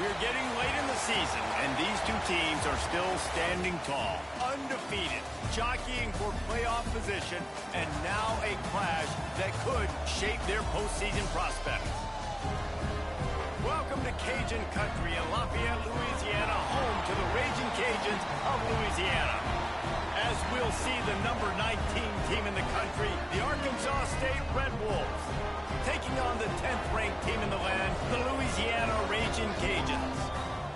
We're getting late in the season, and these two teams are still standing tall, undefeated, jockeying for playoff position, and now a clash that could shape their postseason prospects. Welcome to Cajun Country in Lafayette, Louisiana, home to the Raging Cajuns of Louisiana. As we'll see the number 19 team in the country, the Arkansas State Red Wolves, taking on the 10th-ranked team in the land, the Louisiana Raging Cajuns.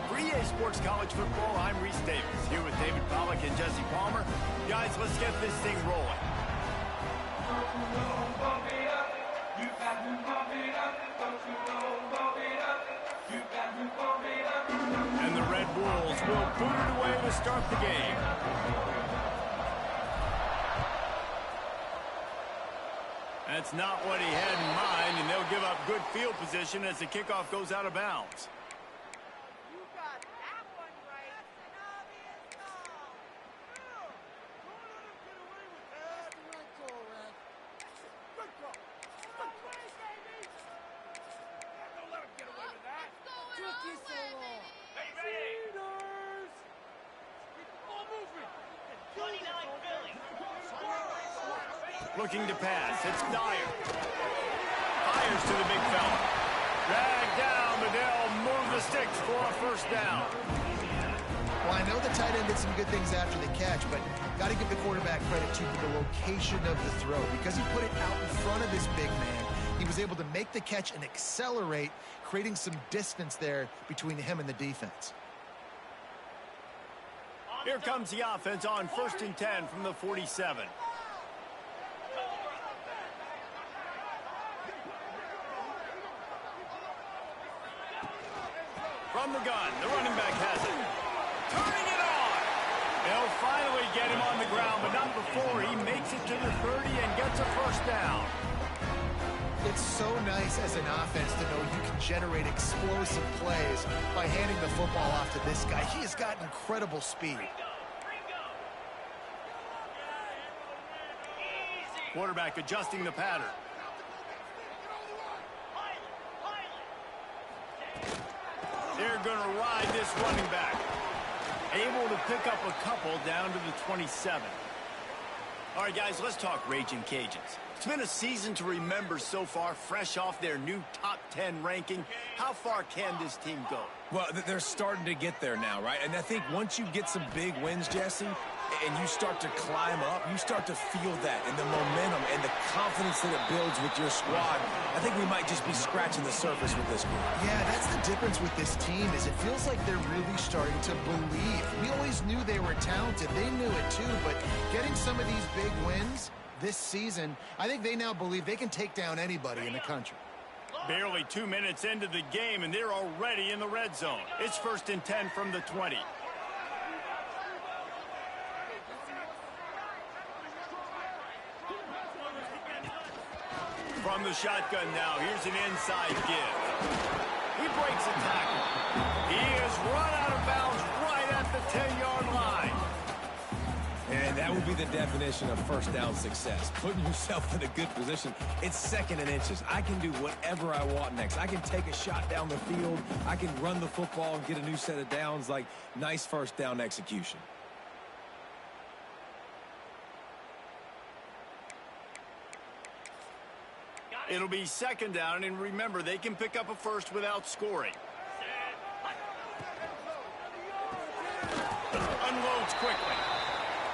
For EA Sports College Football, I'm Reese Davis, here with David Pollack and Jesse Palmer. Guys, let's get this thing rolling. And the Red Wolves will boot it away to start the game. That's not what he had in mind, and they'll give up good field position as the kickoff goes out of bounds. You got that one right. That's an obvious call. Don't let him get away with that. That's the right call, Red. Good call. Good play, baby. Don't let him get away with that. Took you so long. Hey, Raiders! Keep the ball moving. 29 Philly. Looking to pass. It's Dyer. Fires to the big fella. Dragged down, but they'll move the sticks for a first down. Well, I know the tight end did some good things after the catch, but got to give the quarterback credit, too, for the location of the throw. Because he put it out in front of this big man, he was able to make the catch and accelerate, creating some distance there between him and the defense. Here comes the offense on 1st and 10 from the 47. From the gun, the running back has it. Turning it on! They'll finally get him on the ground, but not before he makes it to the 30 and gets a first down. It's so nice as an offense to know you can generate explosive plays by handing the football off to this guy. He has got incredible speed. Quarterback adjusting the pattern. They're going to ride this running back. Able to pick up a couple down to the 27. All right, guys, let's talk Raging Cajuns. It's been a season to remember so far, fresh off their new top 10 ranking. How far can this team go? Well, they're starting to get there now, right? And I think once you get some big wins, Jesse, and you start to climb up, you start to feel that and the momentum and the confidence that it builds with your squad. I think we might just be scratching the surface with this group. Yeah, that's the difference with this team is it feels like they're really starting to believe. We always knew they were talented. They knew it too, but getting some of these big wins this season, I think they now believe they can take down anybody in the country. Barely 2 minutes into the game, and they're already in the red zone. It's 1st and 10 from the 20. From the shotgun now, here's an inside give. He breaks a tackle. He is run out of bounds right at the 10-yard line. And that would be the definition of first down success. Putting yourself in a good position. It's 2nd and inches. I can do whatever I want next. I can take a shot down the field. I can run the football and get a new set of downs. Like, nice first down execution. It'll be 2nd down, and remember, they can pick up a first without scoring. Unloads quickly.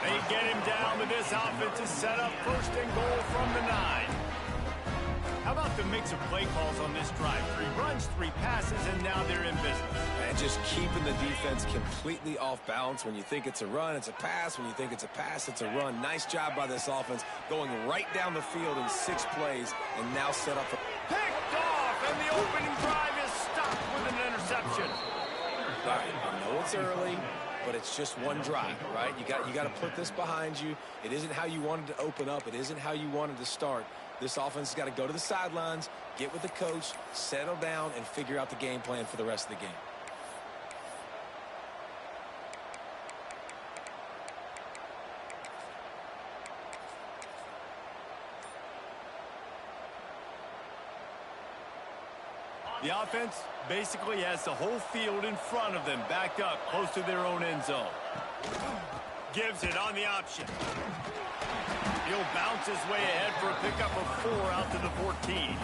They get him down, but this offense is set up 1st and goal from the 9. How about the mix of play calls on this drive? 3 runs, 3 passes, and now they're in business. And just keeping the defense completely off balance. When you think it's a run, it's a pass. When you think it's a pass, it's a run. Nice job by this offense, going right down the field in 6 plays, and now set up. Picked off, and the opening drive is stopped with an interception. All right, I know it's early, but it's just one drive, right? You got to put this behind you. It isn't how you wanted to open up. It isn't how you wanted to start. This offense has got to go to the sidelines, get with the coach, settle down, and figure out the game plan for the rest of the game. The offense basically has the whole field in front of them, backed up close to their own end zone. Gives it on the option. He'll bounce his way ahead for a pickup of 4 out to the 14.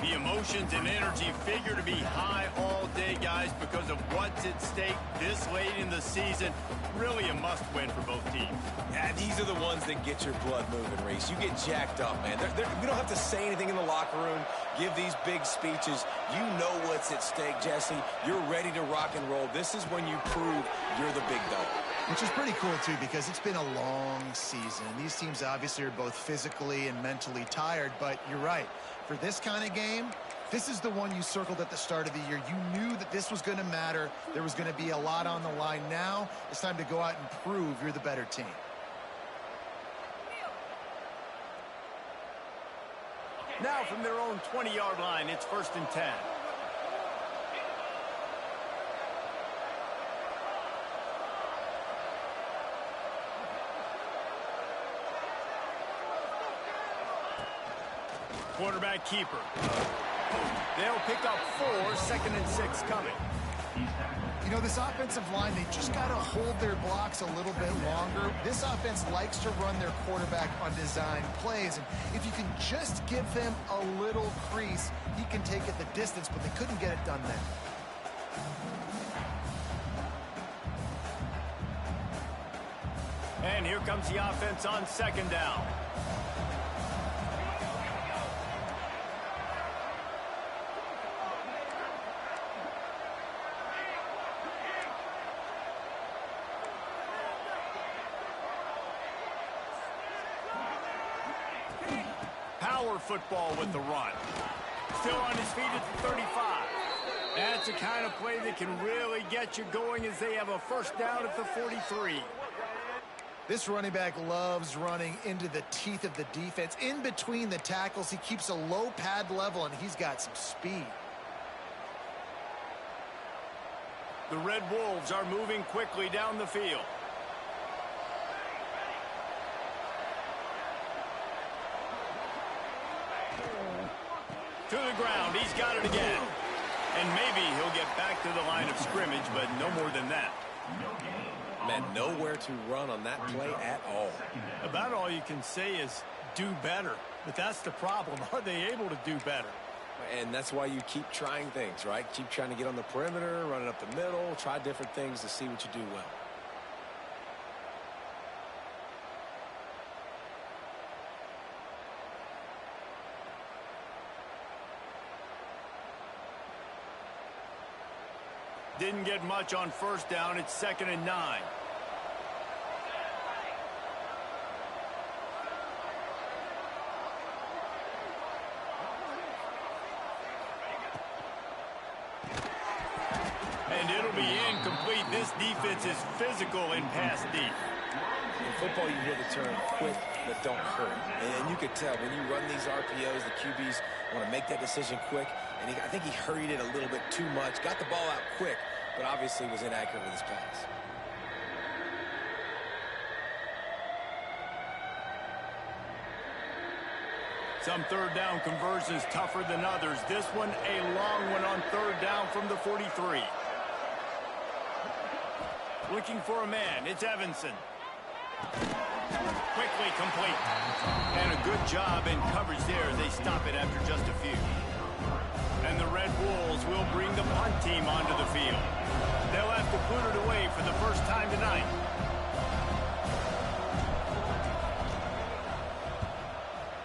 The emotions and energy figure to be high all day, guys, because of what's at stake this late in the season. Really a must-win for both teams. Yeah, these are the ones that get your blood moving, Reese. You get jacked up, man. We don't have to say anything in the locker room, give these big speeches. You know what's at stake, Jesse. You're ready to rock and roll. This is when you prove you're the big dog. Which is pretty cool, too, because it's been a long season. These teams obviously are both physically and mentally tired, but you're right. For this kind of game, this is the one you circled at the start of the year. You knew that this was going to matter. There was going to be a lot on the line. Now it's time to go out and prove you're the better team. Now from their own 20-yard line, it's 1st and 10. Quarterback keeper. They'll pick up 4, 2nd and 6 coming. You know, this offensive line, they just got to hold their blocks a little bit longer. This offense likes to run their quarterback on design plays, and if you can just give him a little crease, he can take it the distance, but they couldn't get it done then. And here comes the offense on 2nd down. Power football with the run. Still on his feet at the 35. That's the kind of play that can really get you going as they have a 1st down at the 43. This running back loves running into the teeth of the defense. In between the tackles, he keeps a low pad level, and he's got some speed. The Red Wolves are moving quickly down the field. To the ground, he's got it again. And maybe he'll get back to the line of scrimmage, but no more than that. Man, nowhere to run on that play at all. About all you can say is do better. But that's the problem. Are they able to do better? And that's why you keep trying things, right? Keep trying to get on the perimeter, run it up the middle, try different things to see what you do well. Didn't get much on 1st down. It's 2nd and 9. And it'll be incomplete. This defense is physical and pass deep. In football, you hear the term quick but don't hurry. And you could tell when you run these RPOs, the QBs want to make that decision quick. And I think he hurried it a little bit too much. Got the ball out quick, but obviously was inaccurate with his pass. Some 3rd down conversions tougher than others. This one a long one on 3rd down from the 43. Looking for a man. It's Evanson. Quickly complete. And a good job in coverage there as they stop it after just a few. And the Red Wolves will bring the punt team onto the field. They'll have to put it away for the first time tonight.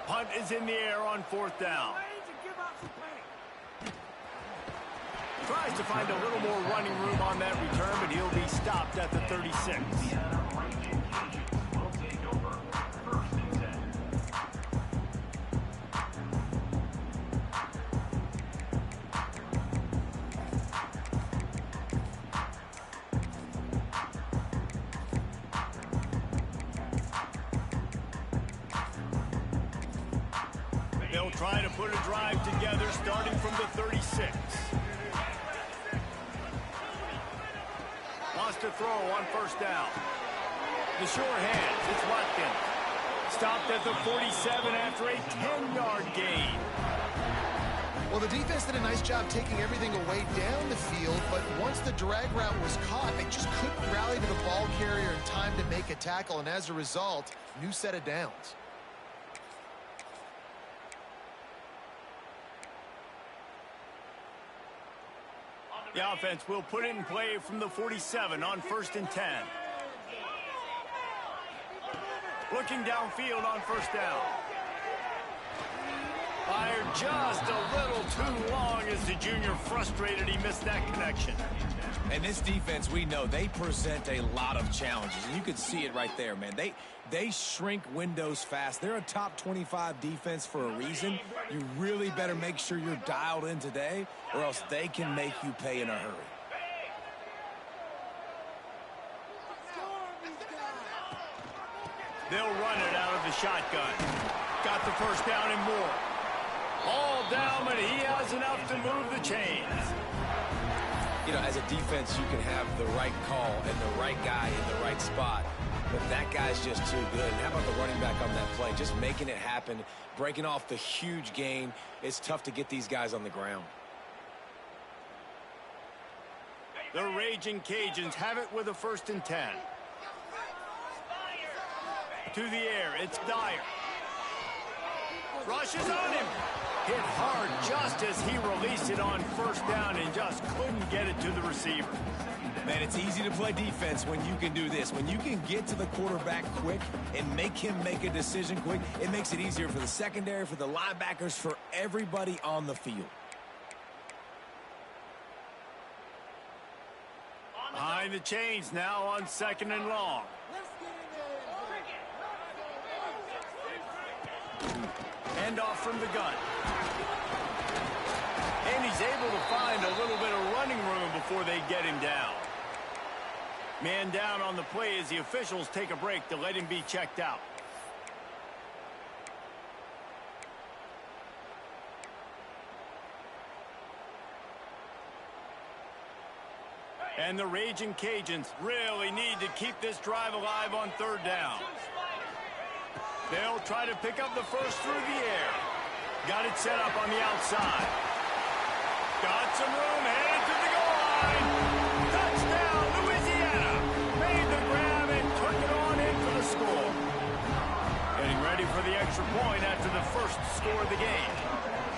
Punt is in the air on 4th down. Tries to find a little more running room on that return, but he'll be stopped at the 36. They'll try to put a drive together starting from the 36. Lost a throw on 1st down. The sure hands, it's Watkins. Stopped at the 47 after a 10-yard gain. Well, the defense did a nice job taking everything away down the field, but once the drag route was caught, they just couldn't rally to the ball carrier in time to make a tackle, and as a result, new set of downs. The offense will put it in play from the 47 on 1st and 10. Looking downfield on 1st down. Fired just a little too long as the junior frustrated he missed that connection. And this defense, we know, they present a lot of challenges. And you can see it right there, man. They shrink windows fast. They're a top 25 defense for a reason. You really better make sure you're dialed in today, or else they can make you pay in a hurry. They'll run it out of the shotgun. Got the 1st down and more. All down, but he has enough to move the chains. You know, as a defense, you can have the right call and the right guy in the right spot, but that guy's just too good. And how about the running back on that play? Just making it happen, breaking off the huge gain. It's tough to get these guys on the ground. The Raging Cajuns have it with a 1st and 10. To the air, it's Dyer. Rushes on him. Hit hard just as he released it on 1st down and just couldn't get it to the receiver. Man, it's easy to play defense when you can do this. When you can get to the quarterback quick and make him make a decision quick, it makes it easier for the secondary, for the linebackers, for everybody on the field. Behind the chains now on 2nd and long. Hand off from the gun. And he's able to find a little bit of running room before they get him down. Man down on the play as the officials take a break to let him be checked out. And the Raging Cajuns really need to keep this drive alive on 3rd down. They'll try to pick up the 1st through the air. Got it set up on the outside. Got some room, headed to the goal line. Touchdown, Louisiana. Made the grab and took it on in for the score. Getting ready for the extra point after the 1st score of the game.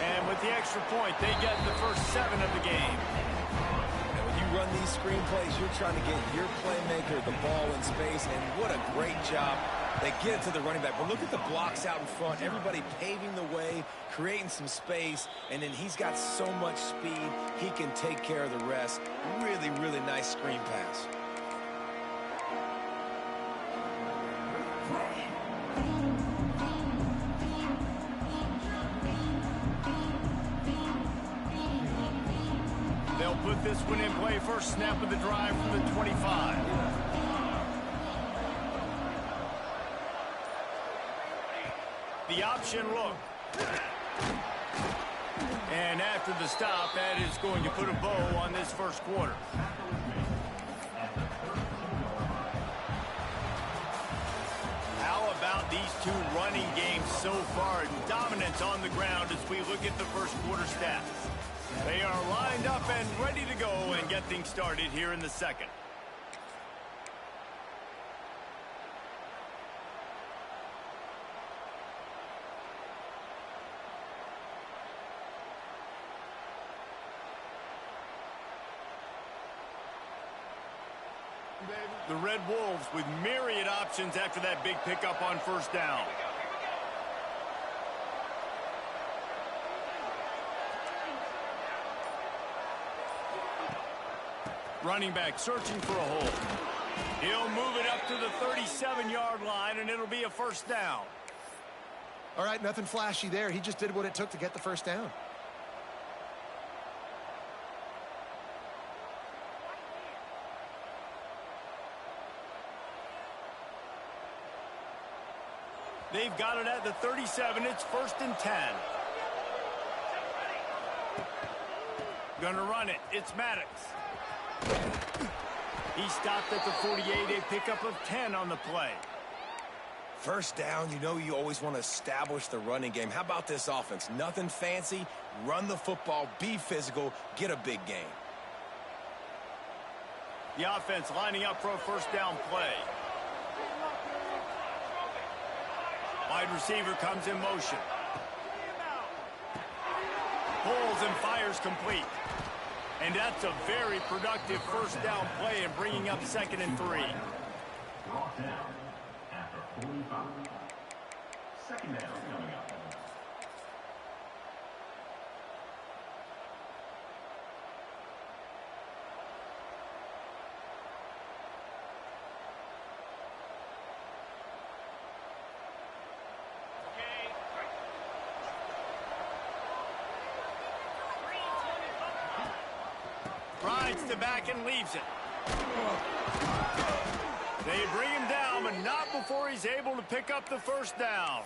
And with the extra point, they get the first 7 of the game. And when you run these screen plays, you're trying to get your playmaker the ball in space, and what a great job. They get it to the running back, but look at the blocks out in front. Everybody paving the way, creating some space, and then he's got so much speed, he can take care of the rest. Really, really nice screen pass. They'll put this one in play. First snap of the drive from the 25. The option look. And after the stop, that is going to put a bow on this 1st quarter. How about these two running games so far? Dominance on the ground as we look at the 1st quarter stats. They are lined up and ready to go and get things started here in the 2nd. The Red Wolves with myriad options after that big pickup on 1st down. Running back searching for a hole. He'll move it up to the 37-yard line, and it'll be a 1st down. All right, nothing flashy there. He just did what it took to get the 1st down. They've got it at the 37. It's 1st and 10. Gonna run it. It's Maddox. He stopped at the 48, a pickup of 10 on the play. First down, you know you always want to establish the running game. How about this offense? Nothing fancy. Run the football, be physical, get a big gain. The offense lining up for a first down play. Wide receiver comes in motion. Pulls and fires complete. And that's a very productive first down play and bringing up 2nd and 3. Brought down after 45. Second down coming up. Rides the back and leaves it. They bring him down, but not before he's able to pick up the first down.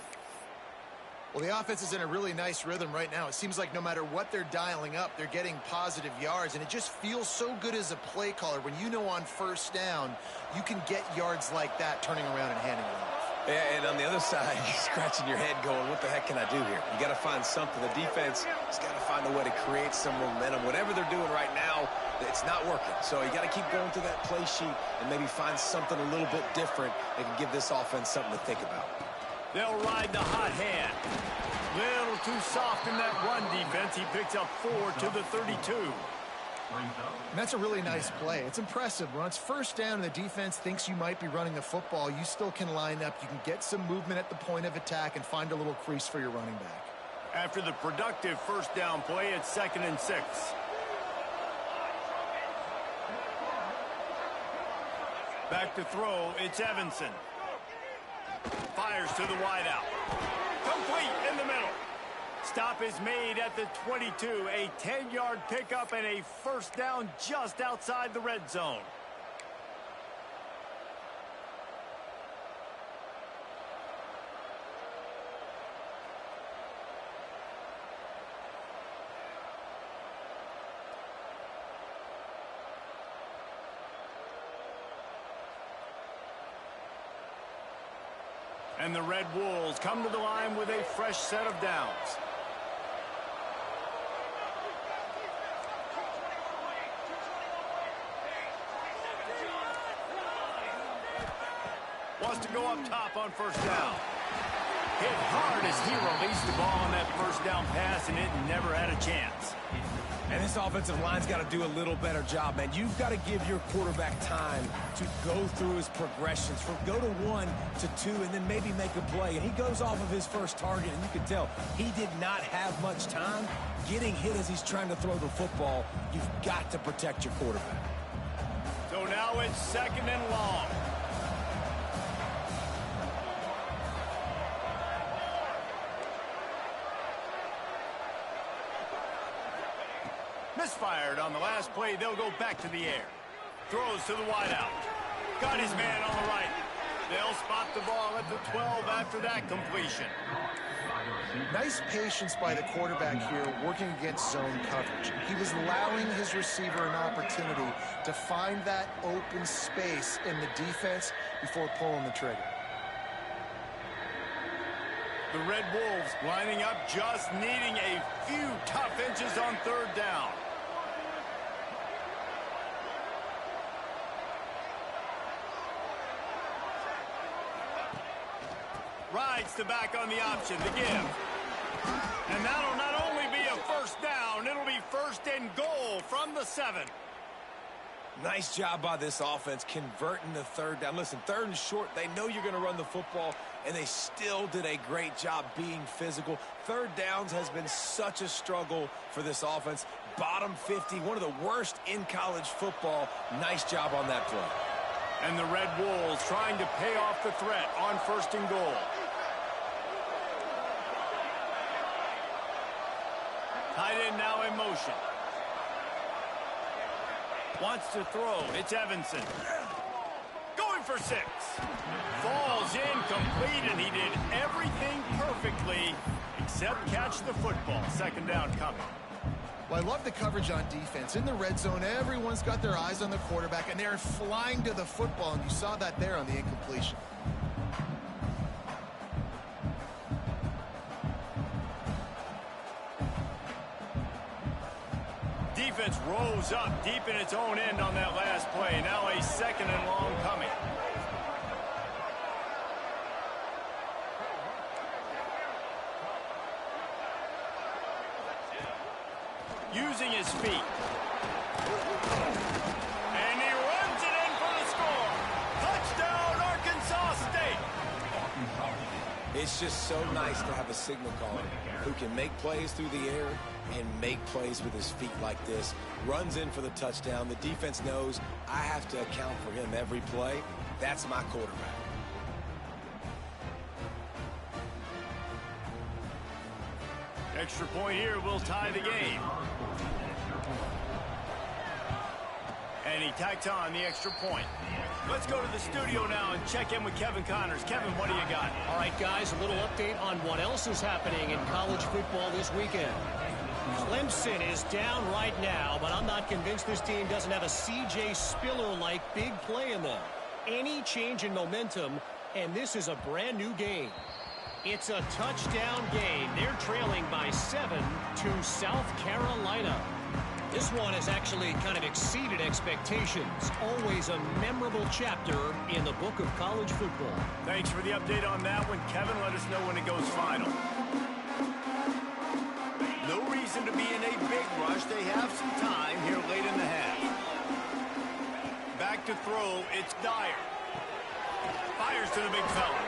Well, the offense is in a really nice rhythm right now. It seems like no matter what they're dialing up, they're getting positive yards, and it just feels so good as a play caller when you know on first down you can get yards like that turning around and handing it off. Yeah, and on the other side, you're scratching your head going, what the heck can I do here? You got to find something. The defense has got to find a way to create some momentum. Whatever they're doing right now, it's not working. So you got to keep going through that play sheet and maybe find something a little bit different that can give this offense something to think about. They'll ride the hot hand. Little too soft in that run defense. He picks up 4 to the 32. And that's a really nice play. It's impressive. When it's first down and the defense thinks you might be running the football, you still can line up. You can get some movement at the point of attack and find a little crease for your running back. After the productive first down play, it's 2nd and 6. Back to throw, it's Evanson. Fires to the wideout. Complete in the middle. Stop is made at the 22. A 10-yard pickup and a first down just outside the red zone. And the Red Wolves come to the line with a fresh set of downs. Wants to go up top on first down. Hit hard as he released the ball on that first down pass, and it never had a chance. And this offensive line's got to do a little better job, man. You've got to give your quarterback time to go through his progressions, from go to 1 to 2, and then maybe make a play. And he goes off of his first target, and you can tell he did not have much time getting hit as he's trying to throw the football. You've got to protect your quarterback. So now it's 2nd and long. Misfired on the last play. They'll go back to the air. Throws to the wideout. Got his man on the right. They'll spot the ball at the 12 after that completion. Nice patience by the quarterback here working against zone coverage. He was allowing his receiver an opportunity to find that open space in the defense before pulling the trigger. The Red Wolves lining up, just needing a few tough inches on third down. Rides the back on the option, the give. And that'll not only be a first down, it'll be 1st and goal from the 7. Nice job by this offense converting the third down. Listen, 3rd and short, they know you're going to run the football, and they still did a great job being physical. 3rd downs has been such a struggle for this offense. Bottom 50, one of the worst in college football. Nice job on that play. And the Red Wolves trying to pay off the threat on 1st and goal. Tight end now in motion. Wants to throw. It's Evanson. Going for 6. Falls incomplete, and he did everything perfectly except catch the football. 2nd down coming. Well, I love the coverage on defense. In the red zone, everyone's got their eyes on the quarterback, and they're flying to the football, and you saw that there on the incompletion. Defense rose up deep in its own end on that last play. Now a 2nd and long coming. Using his feet. And he runs it in for the score. Touchdown, Arkansas State. It's just so nice to have a signal caller who can make plays through the air and make plays with his feet like this. Runs in for the touchdown. The defense knows I have to account for him every play. That's my quarterback. Extra point here will tie the game. And he tacks on the extra point. Let's go to the studio now and check in with Kevin Connors. Kevin, what do you got? All right, guys, a little update on what else is happening in college football this weekend. Clemson is down right now, but I'm not convinced this team doesn't have a C.J. Spiller-like big play in them. Any change in momentum, and this is a brand new game. It's a touchdown game. They're trailing by 7 to South Carolina. This one has actually kind of exceeded expectations. Always a memorable chapter in the book of college football. Thanks for the update on that one, Kevin. Let us know when it goes final. No reason to be in a big rush. They have some time here late in the half. Back to throw. It's Dyer. Fires to the big fella.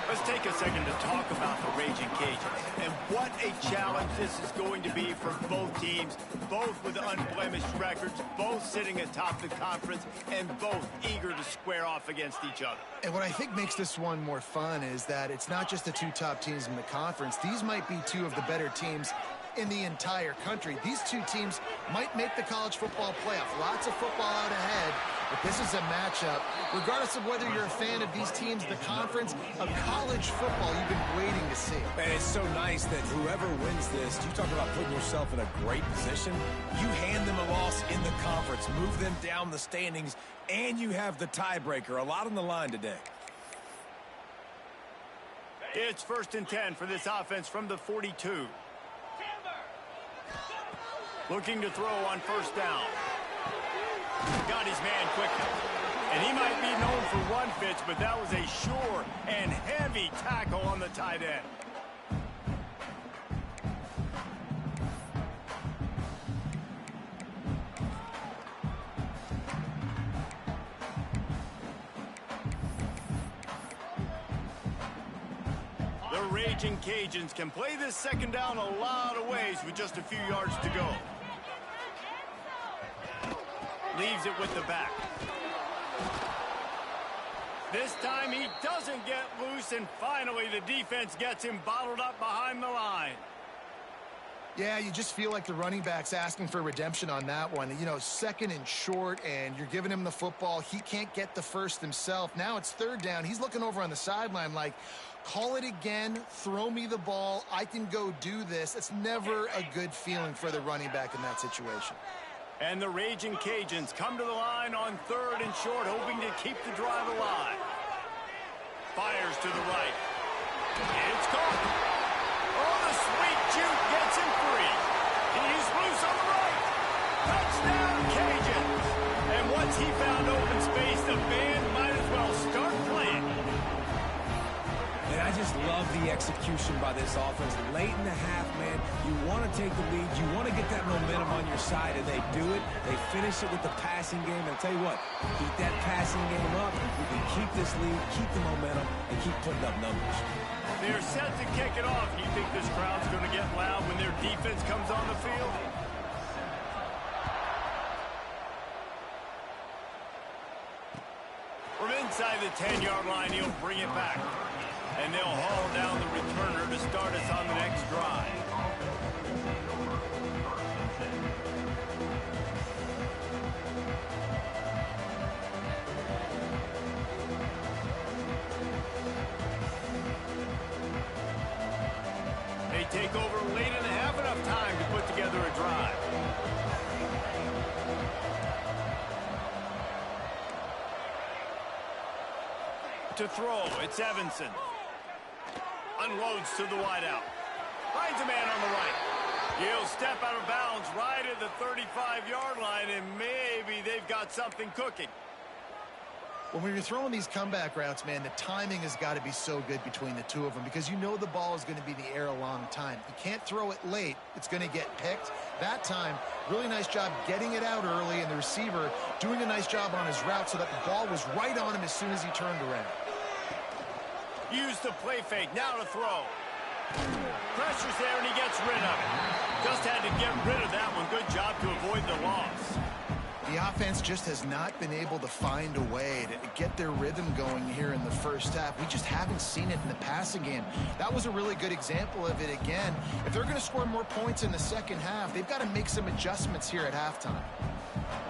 Let's take a second to talk about the Raging Cajuns. And what a challenge this is going to be for both teams, both with unblemished records, both sitting atop the conference, and both eager to square off against each other. And what I think makes this one more fun is that it's not just the two top teams in the conference. These might be two of the better teams in the entire country. These two teams might make the college football playoff. Lots of football out ahead, but this is a matchup. Regardless of whether you're a fan of these teams, the conference, of college football you've been waiting to see. And it's so nice that whoever wins this, you talk about putting yourself in a great position. You hand them a loss in the conference, move them down the standings, and you have the tiebreaker. A lot on the line today. It's 1st and 10 for this offense from the 42. Looking to throw on 1st down. Got his man quickly. And he might be known for run fits, but that was a sure and heavy tackle on the tight end. The Raging Cajuns can play this 2nd down a lot of ways with just a few yards to go. Leaves it with the back. This time he doesn't get loose, and finally the defense gets him bottled up behind the line. Yeah, you just feel like the running back's asking for redemption on that one. You know, 2nd and short, and you're giving him the football. He can't get the first himself. Now it's 3rd down. He's looking over on the sideline like, call it again, throw me the ball, I can go do this. It's never a good feeling for the running back in that situation. And the Raging Cajuns come to the line on 3rd and short, hoping to keep the drive alive. Fires to the right. It's caught. Oh, the sweet juke gets him free. He's loose on the right. Touchdown, Cajuns. And once he found open space, the band might as well start playing. And I just love the execution by this offense. Late in the half, man, you want to take the lead. You want to get that momentum on your side, and they do it. They finish it with the passing game. And I'll tell you what, keep that passing game up. You can keep this lead, keep the momentum, and keep putting up numbers. They're set to kick it off. Do you think this crowd's going to get loud when their defense comes on the field? From inside the 10-yard line, he'll bring it back. And they'll haul down the returner to start us on the next drive. They take over late and have enough time to put together a drive. To throw, it's Evanson. Unloads to the wideout. Finds a man on the right. He'll step out of bounds right at the 35-yard line, and maybe they've got something cooking. When you're throwing these comeback routes, man, the timing has got to be so good between the two of them because you know the ball is going to be in the air a long time. You can't throw it late. It's going to get picked. That time, really nice job getting it out early, and the receiver doing a nice job on his route so that the ball was right on him as soon as he turned around. Use the play fake. Now to throw. Pressure's there, and he gets rid of it. Just had to get rid of that one. Good job to avoid the loss. The offense just has not been able to find a way to get their rhythm going here in the first half. We just haven't seen it in the passing game. That was a really good example of it again. If they're going to score more points in the second half, they've got to make some adjustments here at halftime.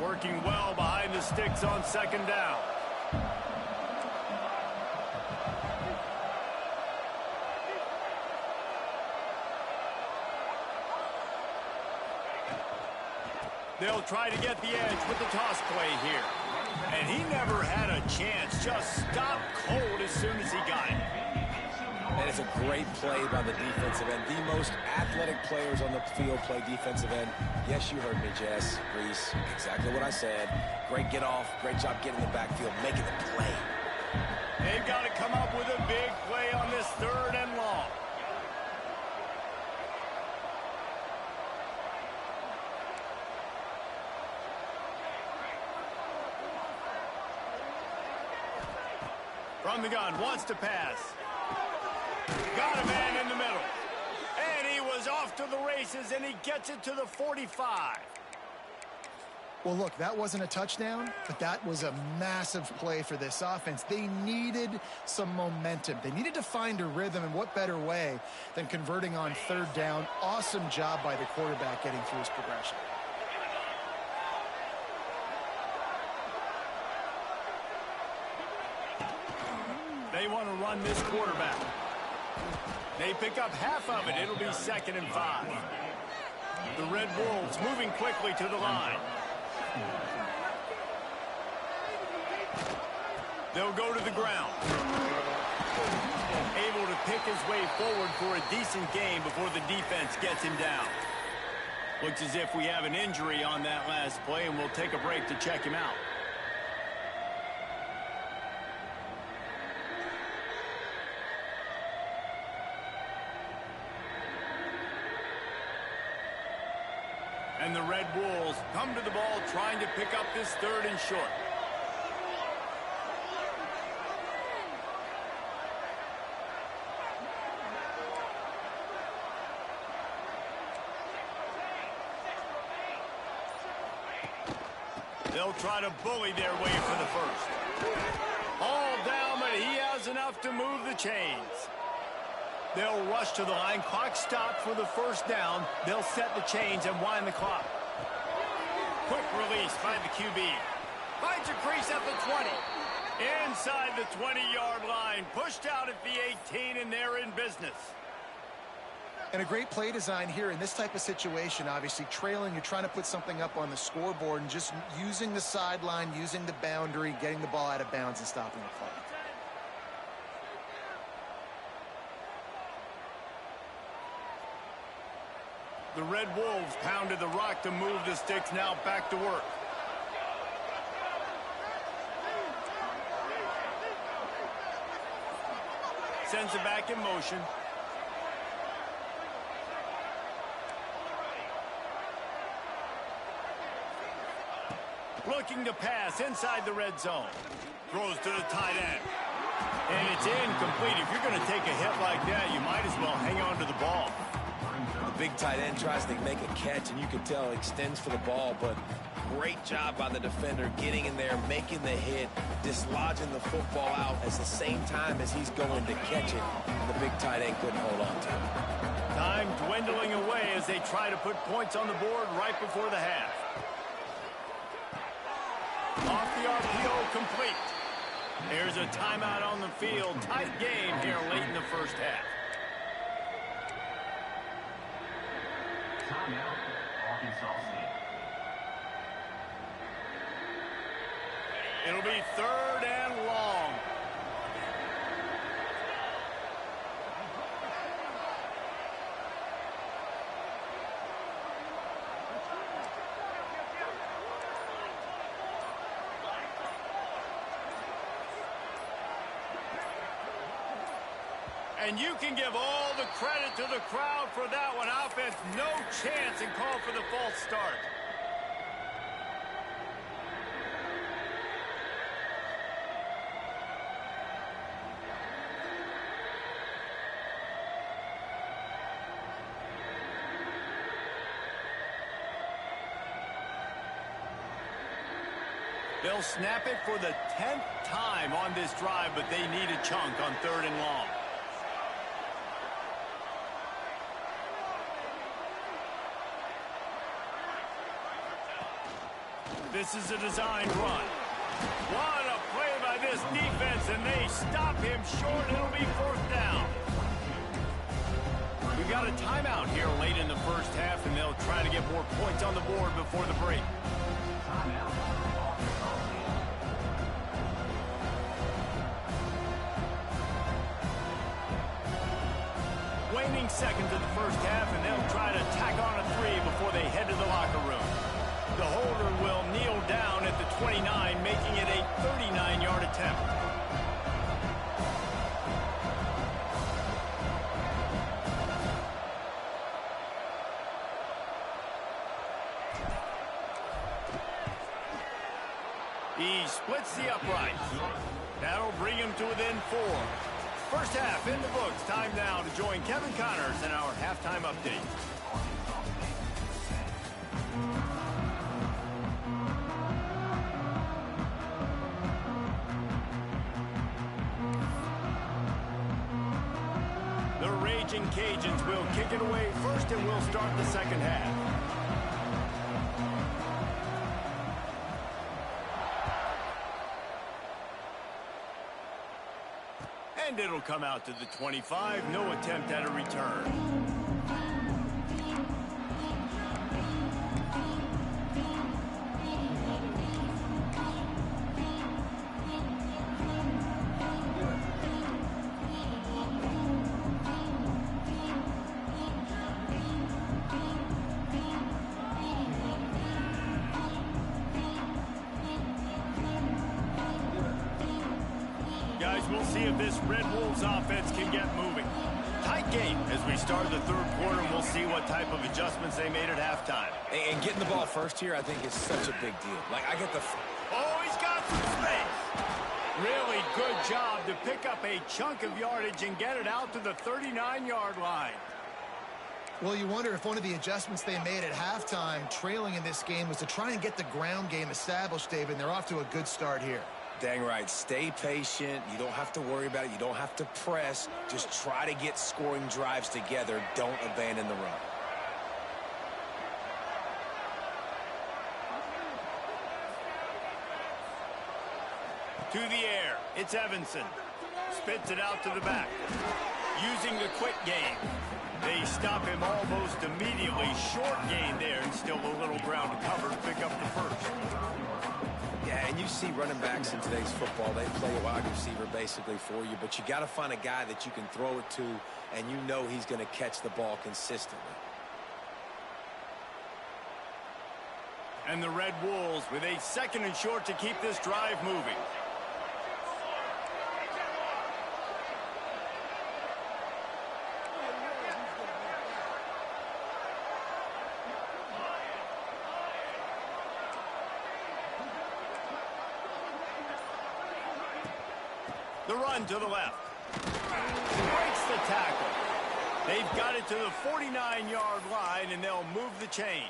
Working well behind the sticks on second down. They'll try to get the edge with the toss play here. And he never had a chance. Just stopped cold as soon as he got it. And it's a great play by the defensive end. The most athletic players on the field play defensive end. Yes, you heard me, Jess, Reese. Exactly what I said. Great get off. Great job getting the backfield, making the play. They've got to come up with a big play on this 3rd and long. From the gun, wants to pass. Got a man in the middle. And he was off to the races, and he gets it to the 45. Well, look, that wasn't a touchdown, but that was a massive play for this offense. They needed some momentum. They needed to find a rhythm, and what better way than converting on 3rd down. Awesome job by the quarterback getting through his progression. They want to run this quarterback. They pick up half of it. It'll be 2nd and 5. The Red Wolves moving quickly to the line. They'll go to the ground. Able to pick his way forward for a decent game before the defense gets him down. Looks as if we have an injury on that last play, and we'll take a break to check him out. And the Red Wolves come to the ball trying to pick up this 3rd and short. They'll try to bully their way for the 1st. All down, but he has enough to move the chains. They'll rush to the line. Clock stopped for the 1st down. They'll set the chains and wind the clock. Quick release by the QB. Finds a crease at the 20. Inside the 20-yard line. Pushed out at the 18, and they're in business. And a great play design here in this type of situation. Obviously, trailing, you're trying to put something up on the scoreboard, and just using the sideline, using the boundary, getting the ball out of bounds and stopping the clock. The Red Wolves pounded the rock to move the sticks. Now back to work. Sends it back in motion. Looking to pass inside the red zone. Throws to the tight end. And it's incomplete. If you're going to take a hit like that, you might as well hang on to the ball. The big tight end tries to make a catch, and you can tell extends for the ball, but great job by the defender getting in there, making the hit, dislodging the football out at the same time as he's going to catch it. And the big tight end couldn't hold on to it. Time dwindling away as they try to put points on the board right before the half. Off the RPO, complete. There's a timeout on the field. Tight game here late in the first half. Timeout, Arkansas State. It'll be 3rd and long. And you can give all the credit to the crowd for that one. Offense, no chance, and call for the false start. They'll snap it for the 10th time on this drive, but they need a chunk on 3rd and long. This is a designed run. What a play by this defense, and they stop him short. It'll be 4th down. We've got a timeout here late in the first half, and they'll try to get more points on the board before the break. Waning seconds of the first half, and they'll try to tack on a 3 before they head to the locker room. The holder will kneel down at the 29, making it a 39-yard attempt. He splits the uprights. That'll bring him to within 4. First half in the books. Time now to join Kevin Connors in our halftime update. The Raging Cajuns will kick it away first, and we'll start the second half. And it'll come out to the 25. No attempt at a return. We'll see if this Red Wolves offense can get moving. Tight game as we start the 3rd quarter, and we'll see what type of adjustments they made at halftime. And getting the ball first here, I think, is such a big deal. Like, I get the... Oh, he's got some space. Really good job to pick up a chunk of yardage and get it out to the 39-yard line. Well, you wonder if one of the adjustments they made at halftime, trailing in this game, was to try and get the ground game established, David, and they're off to a good start here. Dang right. Stay patient. You don't have to worry about it. You don't have to press. Just try to get scoring drives together. Don't abandon the run. To the air. It's Evanson. Spits it out to the back. Using the quick game. They stop him almost immediately. Short gain there, and still a little ground to cover to pick up the first. Yeah, and you see running backs in today's football, they play a wide receiver basically for you, but you got to find a guy that you can throw it to, and you know he's going to catch the ball consistently. And the Red Wolves with a 2nd and short to keep this drive moving. The run to the left. Breaks the tackle. They've got it to the 49-yard line, and they'll move the chains.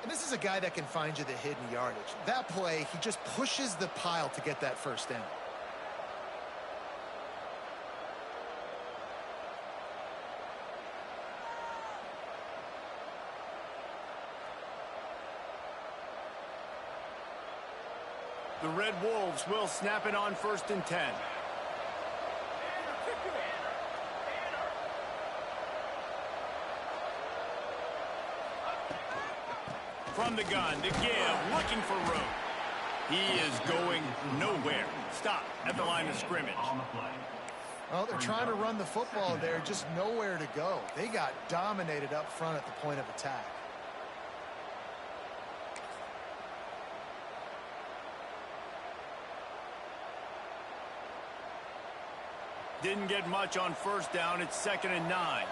And this is a guy that can find you the hidden yardage. That play, he just pushes the pile to get that first down. The Red Wolves will snap it on 1st and 10. From the gun, to give, looking for room. He is going nowhere. Stop at the line of scrimmage. Well, they're trying to run the football there, just nowhere to go. They got dominated up front at the point of attack. Didn't get much on first down. It's 2nd and 9.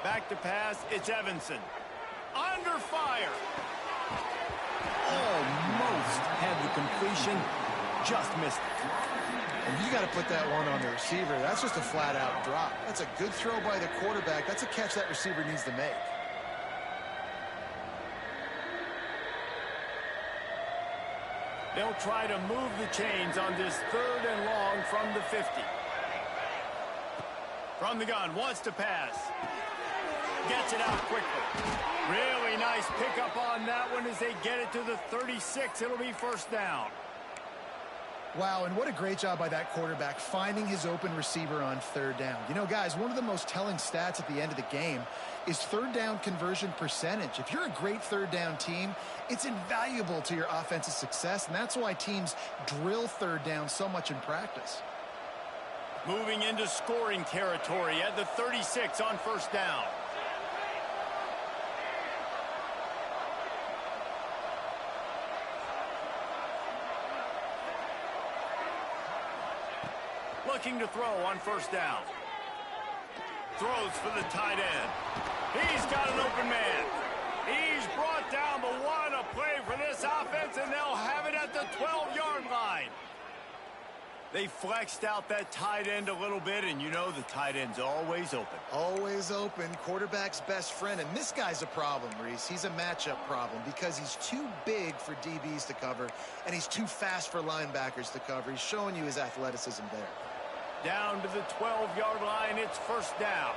Back to pass. It's Evanson. Under fire. Almost had the completion. Just missed it. And you got to put that one on the receiver. That's just a flat-out drop. That's a good throw by the quarterback. That's a catch that receiver needs to make. They'll try to move the chains on this 3rd and long from the 50. From the gun, wants to pass. Gets it out quickly. Really nice pickup on that one as they get it to the 36. It'll be 1st down. Wow, and what a great job by that quarterback finding his open receiver on 3rd down. You know, guys, one of the most telling stats at the end of the game is 3rd down conversion percentage. If you're a great 3rd down team, it's invaluable to your offensive success, and that's why teams drill 3rd down so much in practice. Moving into scoring territory at the 36 on 1st down. Looking to throw on 1st down. Throws for the tight end. He's got an open man. He's brought down, but what a play for this offense, and they'll have it at the 12-yard line. They flexed out that tight end a little bit, and you know the tight end's always open. Always open, quarterback's best friend, and this guy's a problem, Reese. He's a matchup problem because he's too big for DBs to cover, and he's too fast for linebackers to cover. He's showing you his athleticism there. Down to the 12-yard line, it's 1st down.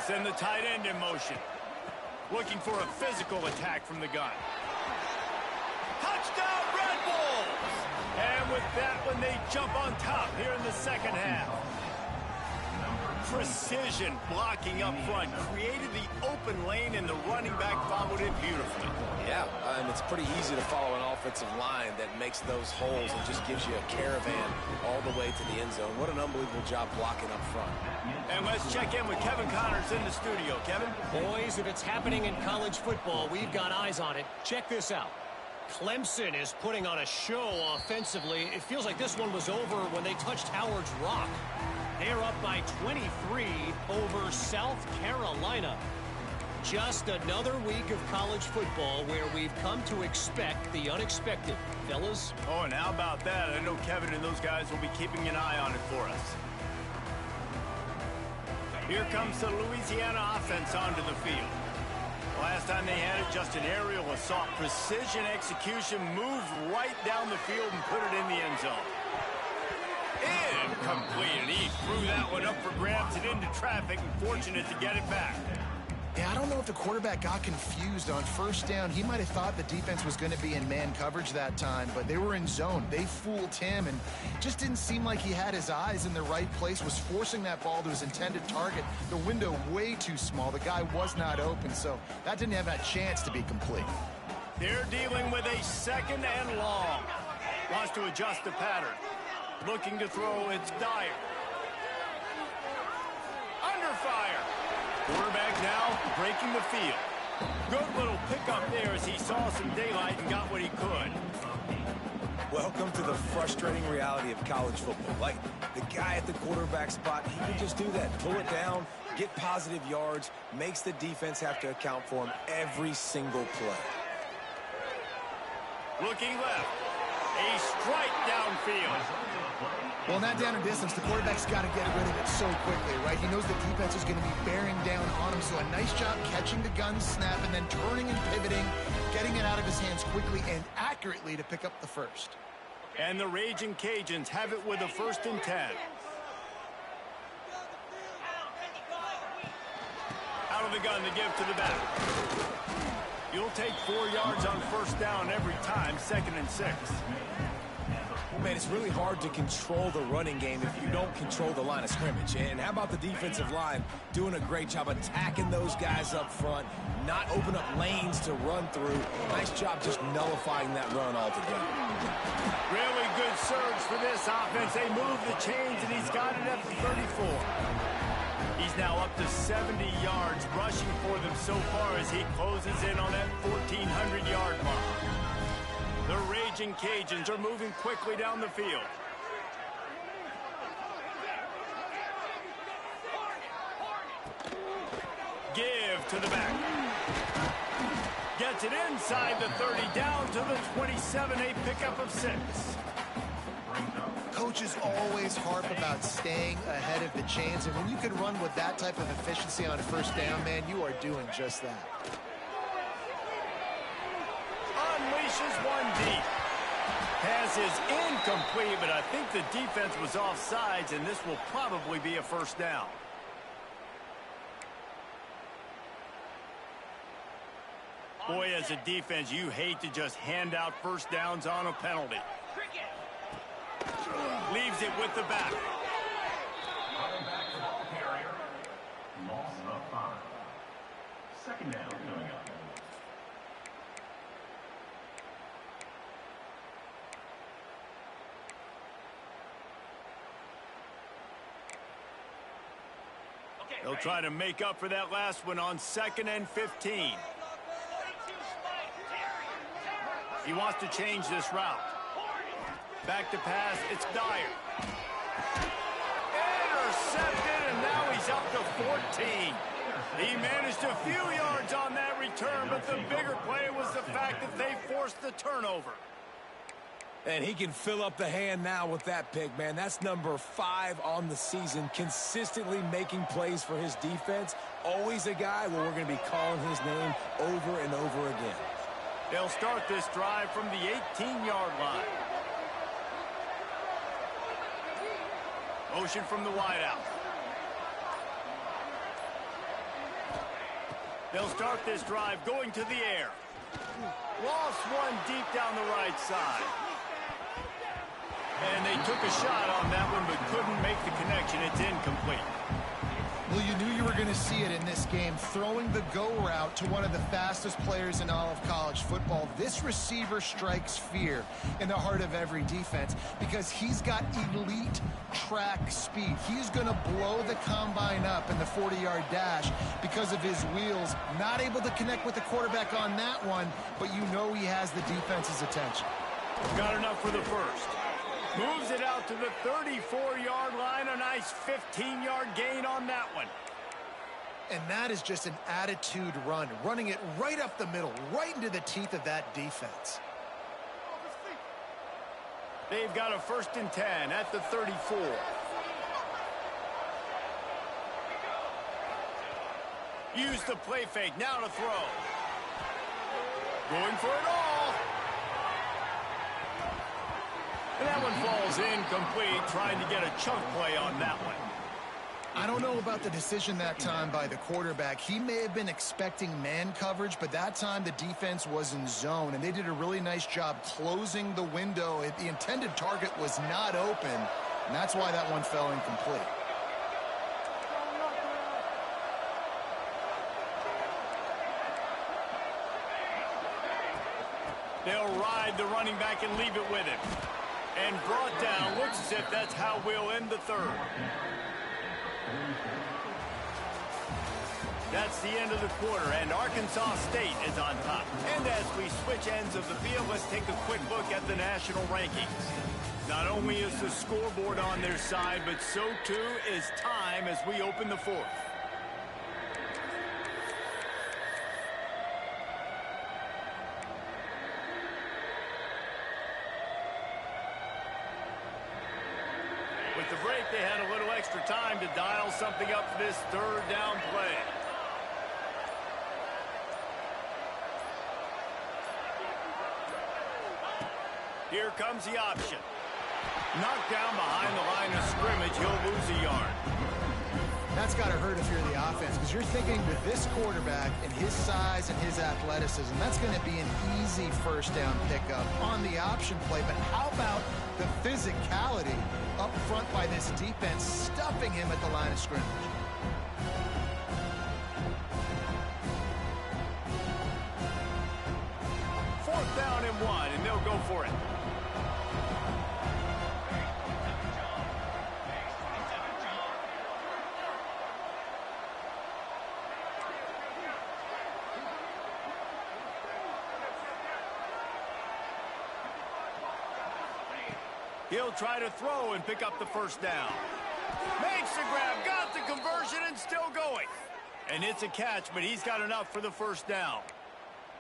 Send the tight end in motion. Looking for a physical attack from the gun. Touchdown, Red Bulls! And with that one, they jump on top here in the 2nd half. Precision blocking up front created the open lane, and the running back followed it beautifully. Yeah, and it's pretty easy to follow an offensive line that makes those holes and just gives you a caravan all the way to the end zone. What an unbelievable job blocking up front. And let's check in with Kevin Connors in the studio. Kevin? Boys, if it's happening in college football, we've got eyes on it. Check this out. Clemson is putting on a show offensively. It feels like this one was over when they touched Howard's Rock. They're up by 23 over South Carolina. Just another week of college football where we've come to expect the unexpected. Fellas? Oh, and how about that? I know Kevin and those guys will be keeping an eye on it for us. Here comes the Louisiana offense onto the field. Last time they had it, just an aerial assault. Precision execution, moved right down the field and put it in the end zone. Incomplete, and he threw that one up for grabs and into traffic, and fortunate to get it back. Yeah, I don't know if the quarterback got confused on 1st down. He might have thought the defense was going to be in man coverage that time, but they were in zone. They fooled him, and just didn't seem like he had his eyes in the right place, was forcing that ball to his intended target. The window way too small. The guy was not open, so that didn't have that chance to be complete. They're dealing with a 2nd and long. Wants to adjust the pattern. Looking to throw, it's Dyer. Under fire. Quarterback now breaking the field. Good little pickup there as he saw some daylight and got what he could. Welcome to the frustrating reality of college football. Like, the guy at the quarterback spot, he can just do that. Pull it down, get positive yards, makes the defense have to account for him every single play. Looking left. A strike downfield. Well, in that down and distance, the quarterback's got to get rid of it so quickly, right? He knows the defense is going to be bearing down on him, so a nice job catching the gun snap and then turning and pivoting, getting it out of his hands quickly and accurately to pick up the 1st. And the Raging Cajuns have it with a 1st and 10. Out of the gun to give to the back. You'll take 4 yards on 1st down every time, 2nd and 6. Man, it's really hard to control the running game if you don't control the line of scrimmage. And how about the defensive line doing a great job attacking those guys up front, not open up lanes to run through. Nice job just nullifying that run altogether. Really good surge for this offense. They move the chains, and he's got it at the 34. He's now up to 70 yards rushing for them so far as he closes in on that 1,400-yard mark. The Raging Cajuns are moving quickly down the field. Give to the back. Gets it inside the 30, down to the 27, a pickup of 6. Coaches always harp about staying ahead of the chains, and when you can run with that type of efficiency on first down, man, you are doing just that. Unleashes one deep. Pass is incomplete, but I think the defense was offsides, and this will probably be a first down. Boy, as a defense, you hate to just hand out first downs on a penalty. Leaves it with the back. Running back to ball carrier. Loss of 5. Second down coming up. They'll try to make up for that last one on 2nd and 15. He wants to change this route. Back to pass, it's Dyer. Intercepted, and now he's up to 14. He managed a few yards on that return, but the bigger play was the fact that they forced the turnover. And he can fill up the hand now with that pick, man. That's number 5 on the season, consistently making plays for his defense. Always a guy where we're going to be calling his name over and over again. They'll start this drive from the 18-yard line. Motion from the wideout. They'll start this drive going to the air. Lost one deep down the right side. And they took a shot on that one, but couldn't make the connection. It's incomplete. Well, you knew you were going to see it in this game, throwing the go route to one of the fastest players in all of college football. This receiver strikes fear in the heart of every defense because he's got elite track speed. He's going to blow the combine up in the 40-yard dash because of his wheels. Not able to connect with the quarterback on that one, but you know he has the defense's attention. Got enough for the first. Moves it out to the 34-yard line. A nice 15-yard gain on that one. And that is just an attitude run, running it right up the middle, right into the teeth of that defense. They've got a 1st and 10 at the 34. Use the play fake. Now to throw. Going for it all. And that one falls incomplete, trying to get a chunk play on that one. I don't know about the decision that time by the quarterback. He may have been expecting man coverage, but that time the defense was in zone, and they did a really nice job closing the window. The intended target was not open, and that's why that one fell incomplete. They'll ride the running back and leave it with him. And brought down. Looks as if that's how we'll end the third. That's the end of the quarter, and Arkansas State is on top. And as we switch ends of the field, let's take a quick look at the national rankings. Not only is the scoreboard on their side, but so too is time as we open the fourth. With the break, they had a little extra time to dial something up for this 3rd down play. Here comes the option. Knocked down behind the line of scrimmage. He'll lose a yard. That's got to hurt if you're the offense, because because you're thinking with this quarterback and his size and his athleticism, that's going to be an easy first down pickup on the option play. But how about the physicality up front by this defense, stuffing him at the line of scrimmage? Fourth down and 1, and they'll go for it. He'll try to throw and pick up the first down. Makes the grab, got the conversion, and still going. And it's a catch, but he's got enough for the first down.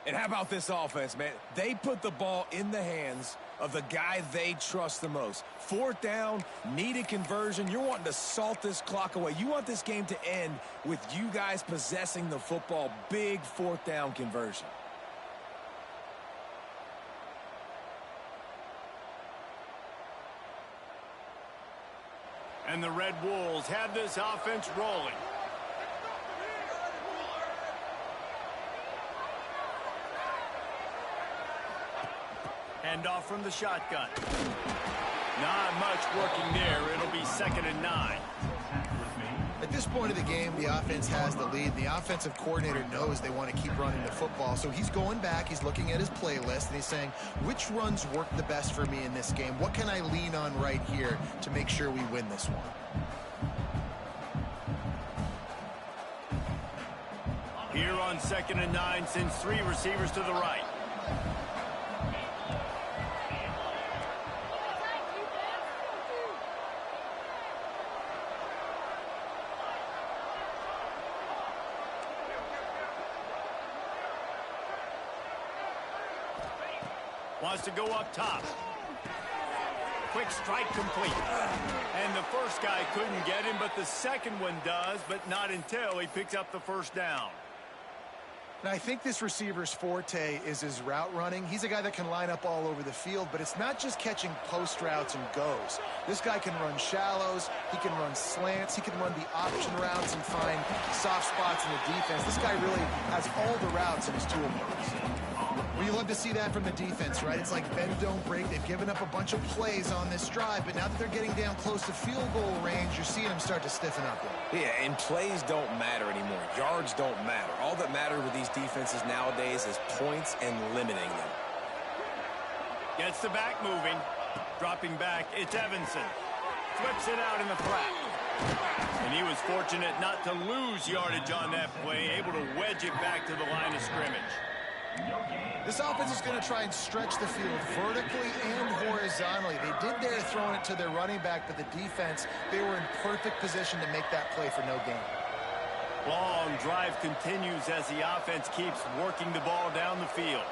And how about this offense, man? They put the ball in the hands of the guy they trust the most. Fourth down, needed conversion. You're wanting to salt this clock away. You want this game to end with you guys possessing the football. Big fourth down conversion. And the Red Wolves have this offense rolling. Hand off from the shotgun. Not much working there. It'll be 2nd and 9. At this point of the game, the offense has the lead. The offensive coordinator knows they want to keep running the football. So he's going back, he's looking at his playlist, and he's saying, which runs work the best for me in this game? What can I lean on right here to make sure we win this one? Here on 2nd and 9, sends 3 receivers to the right. Wants to go up top. Quick strike complete. And the first guy couldn't get him, but the second one does, but not until he picks up the first down. And I think this receiver's forte is his route running. He's a guy that can line up all over the field, but it's not just catching post routes and goes. This guy can run shallows, he can run slants, he can run the option routes and find soft spots in the defense. This guy really has all the routes in his toolbox. Well, you love to see that from the defense, right? It's like bend, don't break. They've given up a bunch of plays on this drive, but now that they're getting down close to field goal range, you're seeing them start to stiffen up there. Yeah, and plays don't matter anymore. Yards don't matter. All that matters with these defenses nowadays is points and limiting them. Gets the back moving. Dropping back, it's Evanson. Flips it out in the flat. And he was fortunate not to lose yardage on that play, able to wedge it back to the line of scrimmage. This offense is going to try and stretch the field vertically and horizontally. They did there throwing it to their running back, but the defense, they were in perfect position to make that play for no gain. Long drive continues as the offense keeps working the ball down the field.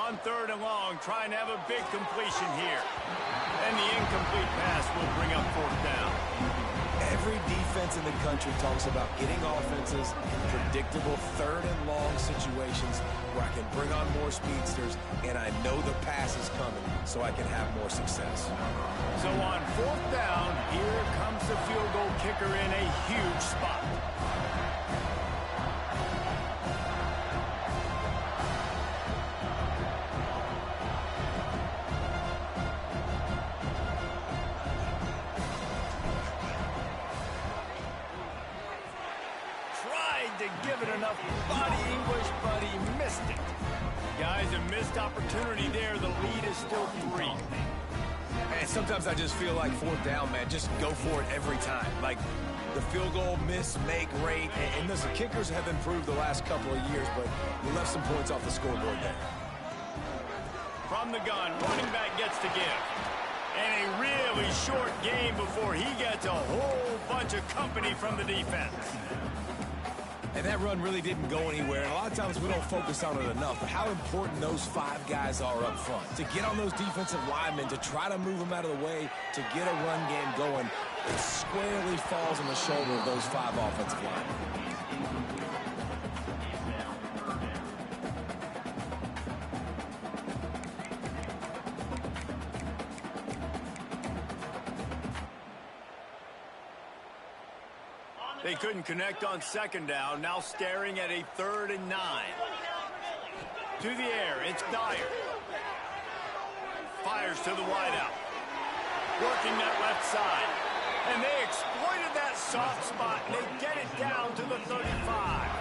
On 3rd and long, trying to have a big completion here. And the incomplete pass will bring up 4th down. Every defense in the country talks about getting offenses in predictable 3rd and long situations where I can bring on more speedsters and I know the pass is coming so I can have more success. So on 4th down, here comes the field goal kicker in a huge spot. To give it enough body English, but he missed it. Guys, a missed opportunity there. The lead is still 3. And sometimes I just feel like 4th down, man, just go for it every time. Like the field goal, miss, make rate. And listen, kickers have improved the last couple of years, but you left some points off the scoreboard there. From the gun, running back gets to give. And a really short game before he gets a whole bunch of company from the defense. And that run really didn't go anywhere. And a lot of times we don't focus on it enough, but how important those 5 guys are up front. To get on those defensive linemen, to try to move them out of the way, to get a run game going, it squarely falls on the shoulder of those 5 offensive linemen. They couldn't connect on second down, now staring at a 3rd and 9. To the air, it's Dyer. Fires to the wideout. Working that left side. And they exploited that soft spot, and they get it down to the 35.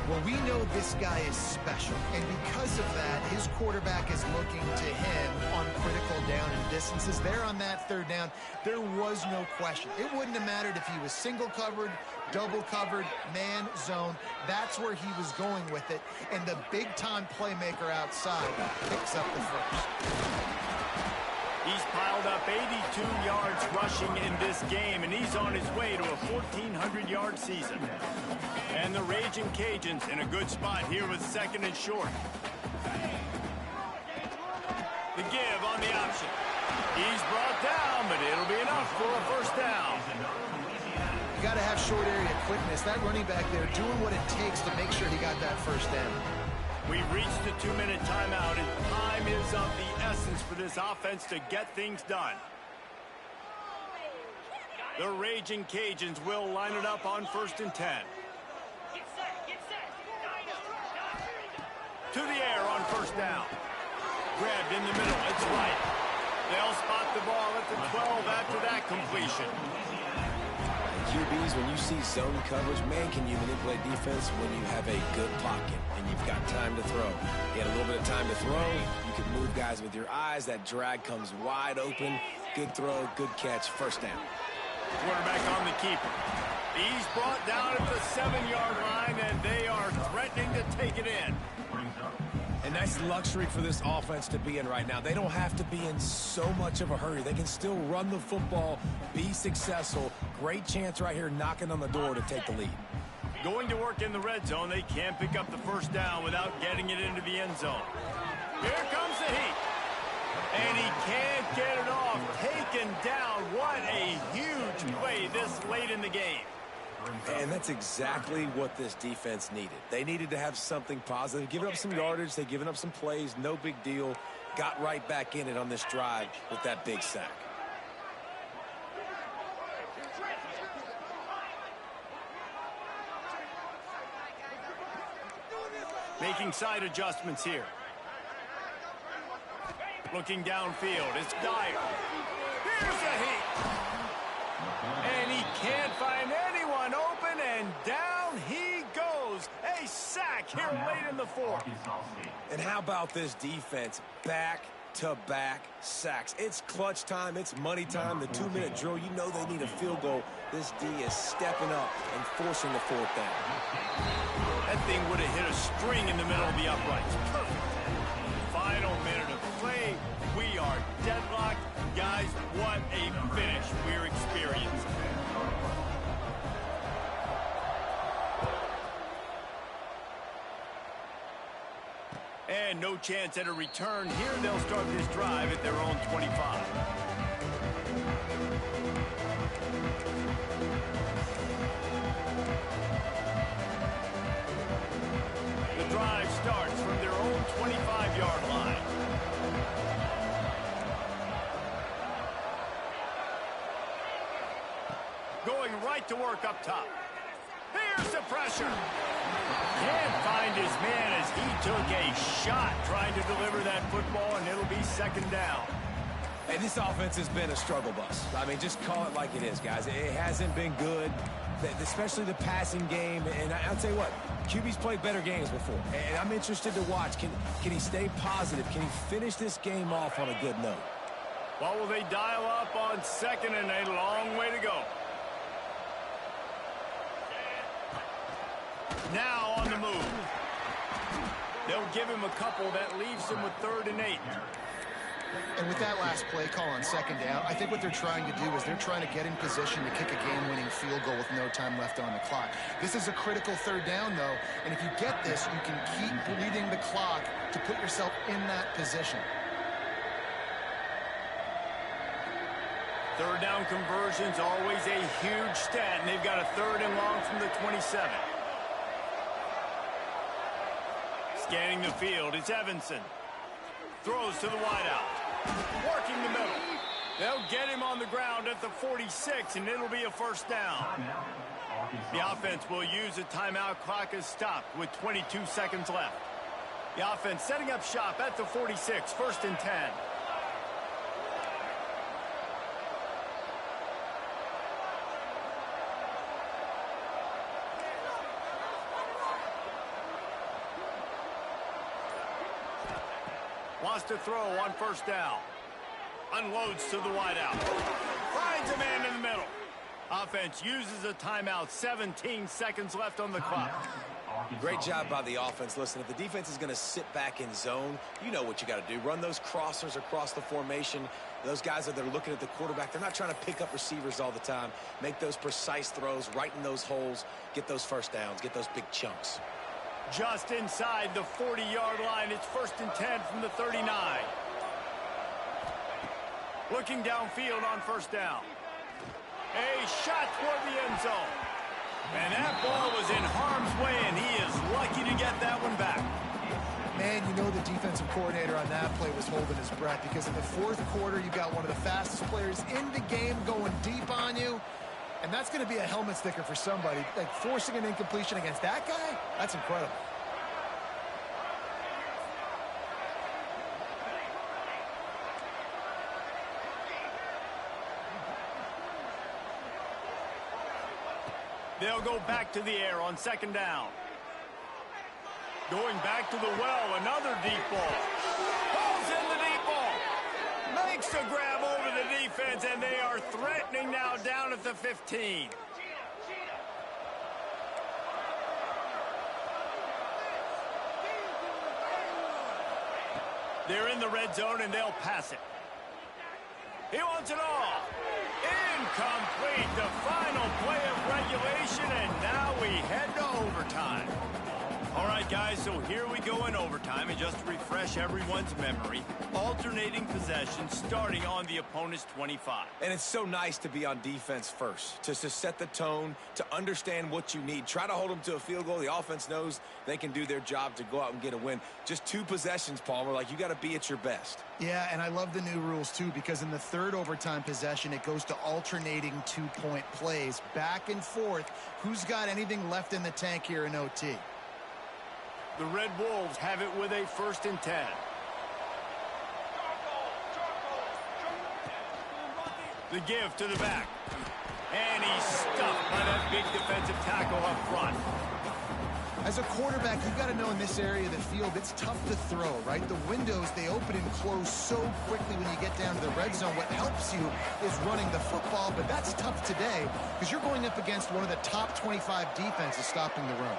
Well, we know this guy is special, and because of that, his quarterback is looking to him on critical down and distances. There on that 3rd down, there was no question. It wouldn't have mattered if he was single covered, double covered, man, zone. That's where he was going with it, and the big-time playmaker outside picks up the first. He's piled up 82 yards rushing in this game, and he's on his way to a 1,400-yard season. And the Raging Cajuns in a good spot here with 2nd and short. The give on the option. He's brought down, but it'll be enough for a 1st down. You got to have short area quickness. That running back there doing what it takes to make sure he got that 1st down. We've reached the 2-minute timeout, and time is of the essence for this offense to get things done. The Raging Cajuns will line it up on 1st and 10. To the air on 1st down. Grabbed in the middle. It's right. They'll spot the ball at the 12 after that completion. QBs, when you see zone coverage, man, can you manipulate defense when you have a good pocket and you've got time to throw. You had a little bit of time to throw. You can move guys with your eyes. That drag comes wide open. Good throw, good catch, 1st down. Quarterback on the keeper. He's brought down at the 7-yard line, and they are threatening to take it in. A nice luxury for this offense to be in right now. They don't have to be in so much of a hurry. They can still run the football, be successful. Great chance right here knocking on the door to take the lead. Going to work in the red zone. They can't pick up the 1st down without getting it into the end zone. Here comes the heat. And he can't get it off. Taken down. What a huge play this late in the game. And that's exactly what this defense needed. They needed to have something positive. Giving up some yardage, they've given up some plays, no big deal. Got right back in it on this drive with that big sack. Making side adjustments here. Looking downfield, it's Dyer. Here's a heat. And he can't find anyone open, and down he goes. A sack here late in the 4th. And how about this defense? Back-to-back sacks. It's clutch time. It's money time. The 2-minute drill, you know they need a field goal. This D is stepping up and forcing the 4th down. That thing would have hit a string in the middle of the uprights. Perfect. Final minute of play. We are deadlocked. Guys, what a finish we're experiencing. And no chance at a return. Here they'll start this drive at their own 25. The drive starts from their own 25-yard line. Going right to work up top. Here's the pressure. Can't find his man as he took a shot trying to deliver that football, and it'll be 2nd down. And this offense has been a struggle bus. I mean, just call it like it is, guys. It hasn't been good, especially the passing game. And I'll tell you what, QB's played better games before. And I'm interested to watch. Can he stay positive? Can he finish this game off on a good note? Well, will they dial up on 2nd and a long way to go? Now on the move. They'll give him a couple. That leaves him with 3rd and 8. And with that last play call on 2nd down, I think what they're trying to do is they're trying to get in position to kick a game-winning field goal with no time left on the clock. This is a critical 3rd down, though, and if you get this, you can keep bleeding the clock to put yourself in that position. 3rd down conversion's always a huge stat, and they've got a 3rd and long from the 27. Scanning the field, it's Evanson. Throws to the wideout. Working the middle. They'll get him on the ground at the 46, and it'll be a first down. The offense will use a timeout. Clock is stopped with 22 seconds left. The offense setting up shop at the 46, first and 10. Wants to throw on first down. Unloads to the wideout. Finds a man in the middle. Offense uses a timeout. 17 seconds left on the clock. Great job by the offense. Listen, if the defense is going to sit back in zone, you know what you got to do. Run those crossers across the formation. Those guys that are looking at the quarterback, they're not trying to pick up receivers all the time. Make those precise throws right in those holes. Get those first downs. Get those big chunks. Just inside the 40-yard line. It's first and 10 from the 39. Looking downfield on first down. A shot toward the end zone. And that ball was in harm's way, and he is lucky to get that one back. Man, you know the defensive coordinator on that play was holding his breath, because in the fourth quarter, you got one of the fastest players in the game going deep on you. And that's going to be a helmet sticker for somebody. Like, forcing an incompletion against that guy, that's incredible. They'll go back to the air on second down. Going back to the well, another deep ball. Pulls in the deep ball. Makes a grab over the defense, and they are threatening now down at the 15. They're in the red zone, and they'll pass it. He wants it all. Incomplete, the final play of regulation, and now we head to overtime. All right, guys, so here we go in overtime, and just to refresh everyone's memory, alternating possession starting on the opponent's 25. And it's so nice to be on defense first, just to set the tone, to understand what you need. Try to hold them to a field goal. The offense knows they can do their job to go out and get a win. Just 2 possessions, Palmer. Like, you got to be at your best. Yeah, and I love the new rules, too, because in the third overtime possession, it goes to alternating 2-point plays, back and forth. Who's got anything left in the tank here in OT? The Red Wolves have it with a first and 10. The give to the back. And he's stuffed by that big defensive tackle up front. As a quarterback, you've got to know in this area of the field, it's tough to throw, right? The windows, they open and close so quickly when you get down to the red zone. What helps you is running the football, but that's tough today because you're going up against one of the top 25 defenses stopping the run.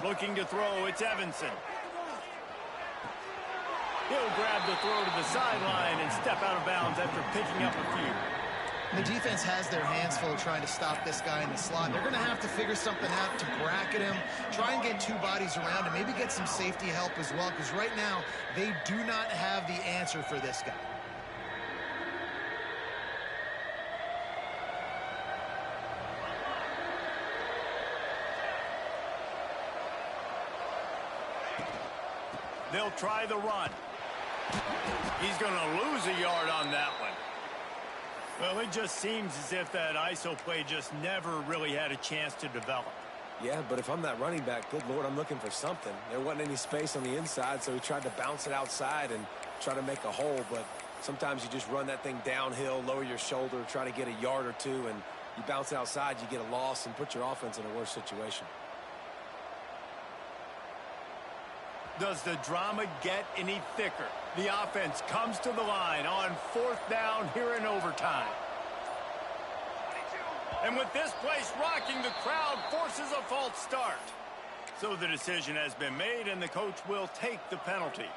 Looking to throw, it's Evanson. He'll grab the throw to the sideline and step out of bounds after picking up a few. The defense has their hands full trying to stop this guy in the slot. They're going to have to figure something out to bracket him, try and get 2 bodies around him, maybe get some safety help as well, because right now they do not have the answer for this guy. They'll try the run. He's going to lose a yard on that one. Well, it just seems as if that ISO play just never really had a chance to develop. Yeah, but if I'm that running back, good Lord, I'm looking for something. There wasn't any space on the inside, so he tried to bounce it outside and try to make a hole. But sometimes you just run that thing downhill, lower your shoulder, try to get a yard or 2, and you bounce it outside, you get a loss and put your offense in a worse situation. Does the drama get any thicker? The offense comes to the line on 4th down here in overtime. And with this place rocking, the crowd forces a false start. So the decision has been made, and the coach will take the penalty.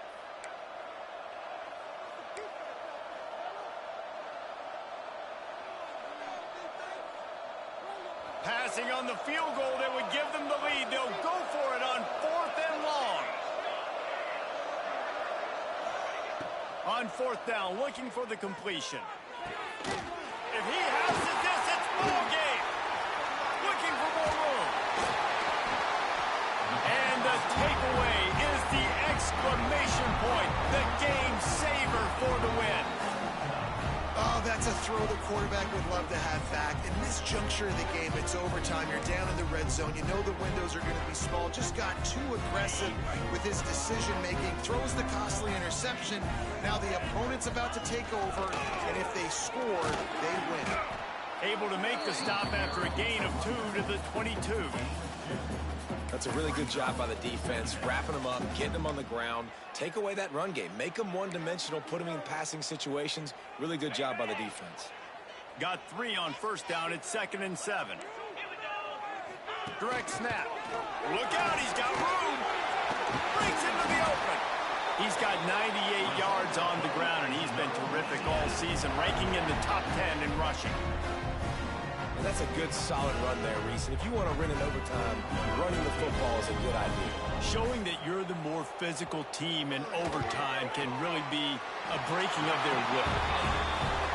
Passing on the field goal that would give them the lead. They'll go for it on 4th and long. On 4th down, looking for the completion. If he houses this, it's ball game. Looking for more room. And the takeaway is the exclamation point. The game saver for the win. Oh, that's a throw the quarterback would love to have back. In this juncture of the game, it's overtime. You're down in the red zone. You know the windows are going to be small. Just got too aggressive with his decision-making. Throws the costly interception. Now the opponent's about to take over, and if they score, they win. Able to make the stop after a gain of 2 to the 22. That's a really good job by the defense, wrapping them up, getting them on the ground. Take away that run game. Make them one-dimensional, put them in passing situations. Really good job by the defense. Got 3 on first down. It's 2nd and 7. Direct snap. Look out, he's got room. Breaks into the open. He's got 98 yards on the ground, and he's been terrific all season, ranking in the top 10 in rushing. And that's a good, solid run there, Reese. And if you want to win in overtime, running the football is a good idea. Showing that you're the more physical team in overtime can really be a breaking of their will.